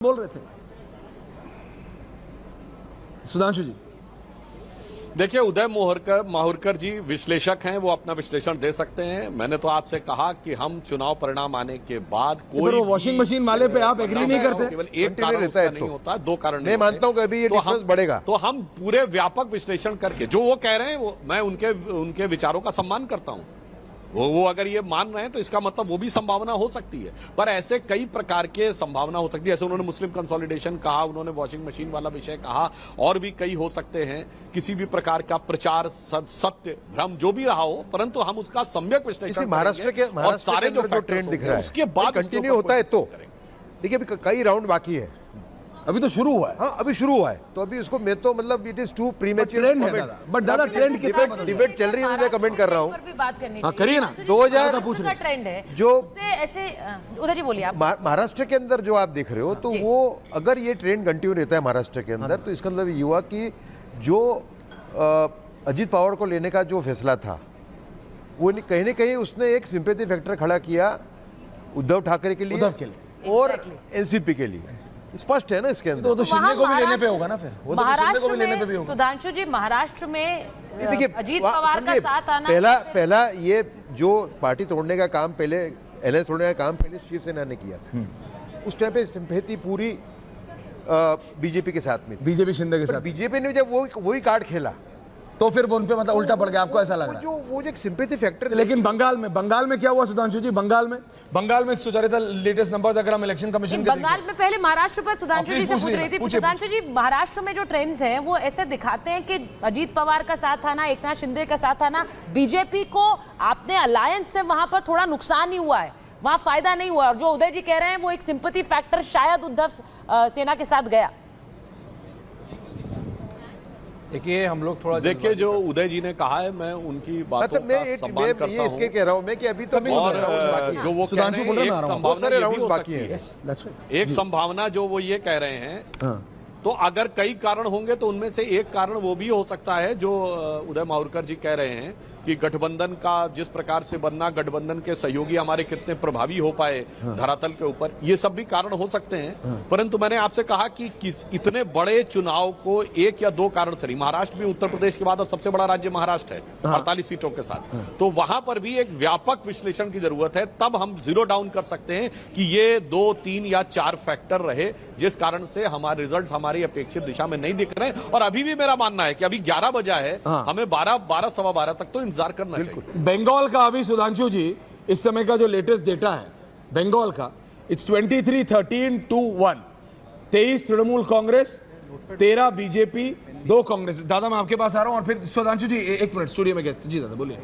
बोल रहे थे सुधांशु जी। देखिए, उदय माहुरकर जी विश्लेषक हैं, वो अपना विश्लेषण दे सकते हैं। मैंने तो आपसे कहा कि हम चुनाव परिणाम आने के बाद कोई वॉशिंग मशीन वाले पे आप एग्री नहीं करते? केवल एक कारण उसका नहीं होता, दो कारण मैं मानता हूं कि अभी ये डिफरेंस बढ़ेगा। तो हम पूरे व्यापक विश्लेषण करके जो वो कह रहे हैं, मैं उनके विचारों का सम्मान करता हूं। वो अगर ये मान रहे हैं तो इसका मतलब वो भी संभावना हो सकती है, पर ऐसे कई प्रकार के संभावना हो सकती है। जैसे उन्होंने मुस्लिम कंसोलिडेशन कहा, उन्होंने वॉशिंग मशीन वाला विषय कहा, और भी कई हो सकते हैं। किसी भी प्रकार का प्रचार, सत्य भ्रम जो भी रहा हो, परंतु हम उसका सम्यक विश्लेषण महाराष्ट्र के सारे जो ट्रेंड दिख रहा है उसके बाद कंटिन्यू होता है। तो देखिए, अभी कई राउंड बाकी है, अभी तो शुरू हुआ है। हाँ, अभी शुरू हुआ है, तो अभी उसको मैं तो मतलब it is too premature. But दादा ट्रेंड कितना डिबेट चल रही है, मैं कमेंट कर रहा हूँ। हाँ करिए ना। 2000 का ट्रेंड है जो ऐसे उधर जी बोलिए आप। महाराष्ट्र के अंदर जो आप देख रहे हो, तो वो अगर ये ट्रेंड कंटिन्यू रहता है महाराष्ट्र के अंदर, तो इसका मतलब ये हुआ कि जो अजीत पवार को लेने का जो फैसला था, वो कहीं ना कहीं उसने एक सिंपैथी फैक्टर खड़ा किया उद्धव ठाकरे के लिए और एनसीपी के लिए। स्पष्ट है ना इसके अंदर। तो शिंदे को भी लेने पे होगा ना फिर। वो तो शिंदे को भी लेने पे भी होगा। सुधांशु जी, महाराष्ट्र में देखिए, अजीत पवार का साथ आना, पहला ये जो पार्टी तोड़ने का काम पहले, एलएस तोड़ने का काम पहले शिवसेना ने किया था। उस टाइम पे सिंपैथी पूरी बीजेपी के साथ में, बीजेपी शिंदे के साथ। बीजेपी ने जब वही कार्ड खेला, तो फिर वो उन पे मतलब उल्टा पड़ गया, आपको ऐसा लग रहा है? वो जो एक सिंपैथी फैक्टर। लेकिन बंगाल में क्या हुआ सुधांशु जी? बंगाल में सुचारिता लेटेस्ट नंबर्स अगर हम इलेक्शन कमीशन के बंगाल में, पहले महाराष्ट्र पर सुधांशु जी से पूछ रही थी। सुधांशु जी, महाराष्ट्र में जो ट्रेंड्स हैं वो ऐसे दिखाते हैं कि अजीत पवार का साथ आना, एकनाथ शिंदे का साथ आना, बीजेपी को आपने अलायंस से वहां पर थोड़ा नुकसान ही हुआ है, वहां फायदा नहीं हुआ। और जो उदय जी कह रहे हैं वो एक सिंपैथी फैक्टर शायद उद्धव सेना के साथ गया। देखिए, हम लोग थोड़ा देखिए, जो उदय जी ने कहा है, मैं उनकी बातों का सम्मान करता हूं। इसके कह रहा हूं मैं कि अभी तो और जो वो कह रहे हैं, एक संभावना ये भी हो सकती है। एक संभावना जो वो ये कह रहे हैं, तो अगर कई कारण होंगे तो उनमें से एक कारण वो भी हो सकता है जो उदय माहुरकर जी कह रहे हैं कि गठबंधन का जिस प्रकार से बनना, गठबंधन के सहयोगी हमारे कितने प्रभावी हो पाए धरातल के ऊपर, ये सब भी कारण हो सकते हैं। परंतु मैंने आपसे कहा कि इतने बड़े चुनाव को एक या दो कारण से नहीं, महाराष्ट्र भी उत्तर प्रदेश के बाद अब सबसे बड़ा राज्य महाराष्ट्र है 48 सीटों के साथ, तो वहां पर भी एक व्यापक विश्लेषण की जरूरत है। तब हम जीरो डाउन कर सकते हैं कि ये 2, 3 या 4 फैक्टर रहे जिस कारण से हमारे रिजल्ट हमारी अपेक्षित दिशा में नहीं दिख रहे। और अभी भी मेरा मानना है कि अभी 11 बजा है, हमें 12, सवा 12 तक तो इंतजार करना चाहिए। बंगाल का अभी सुधांशु जी इस समय का जो लेटेस्ट डेटा है बंगाल का, इट्स 23-13-1, 23 तृणमूल कांग्रेस, 13 बीजेपी, 2 कांग्रेस। दादा मैं आपके पास आ रहा हूं और फिर सुधांशु जी एक मिनट स्टूडियो में गेस्ट जी। दादा बोलिए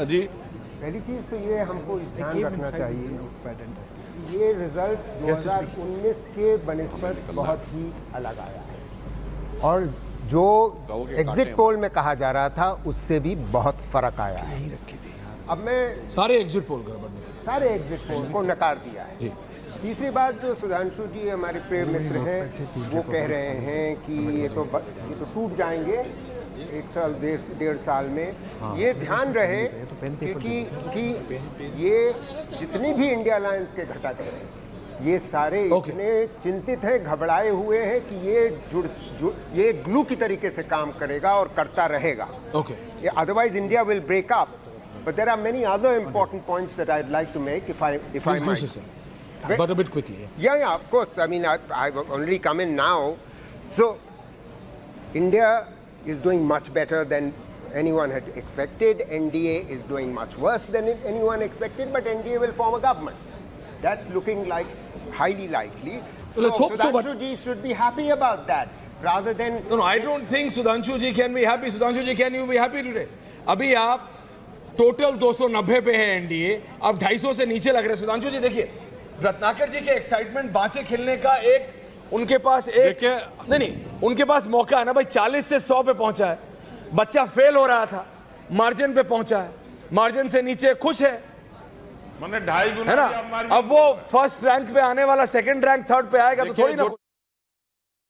जी। पहली चीज तो ये हमको ध्यान रखना चाहिए, ये रिजल्ट 2019 के बनिस्बत बहुत ही अलग आया है, और जो एग्जिट पोल में कहा जा रहा था उससे भी बहुत फर्क आया है। अब मैं सारे एग्जिट पोल को नकार दिया है। तीसरी बात, जो सुधांशु जी हमारे प्रिय मित्र हैं, वो कह रहे हैं कि ये तो टूट जाएंगे 1 साल 1.5 साल में। ये ध्यान रहे कि ये जितनी भी इंडिया अलायंस के घटक हैं, ये सारे इतने चिंतित हैं, घबराए हुए हैं कि ये ग्लू की तरीके से काम करेगा और करता रहेगा। Otherwise India will break up. But there are many other important points that I'd like to make if I might. But a bit quickly. Yeah, of course. I mean, I've only come in now. So India is doing much better than anyone had expected. NDA is doing much worse than anyone expected, but NDA will form a government. That's looking like highly likely. Well, let's hope so, but Sudhanshu ji should be happy about that, rather than. No, I don't think Sudhanshu ji can be happy. Sudhanshu ji, can you be happy today? अभी आप total 290 पे है NDA, अब 250 से नीचे लग रहे हैं। सुधांशु जी देखिए, रत्नाकर जी के एक्साइटमेंट बांचे खेलने का एक उनके पास एक नहीं उनके पास मौका है ना भाई। 40 से 100 पे पहुंचा है, बच्चा फेल हो रहा था, मार्जिन पे पहुंचा है, मार्जिन से नीचे खुश है, मैंने 2.5 गुना है ना। अब वो फर्स्ट रैंक पे आने वाला सेकंड रैंक थर्ड पे आएगा तो थोड़ी ना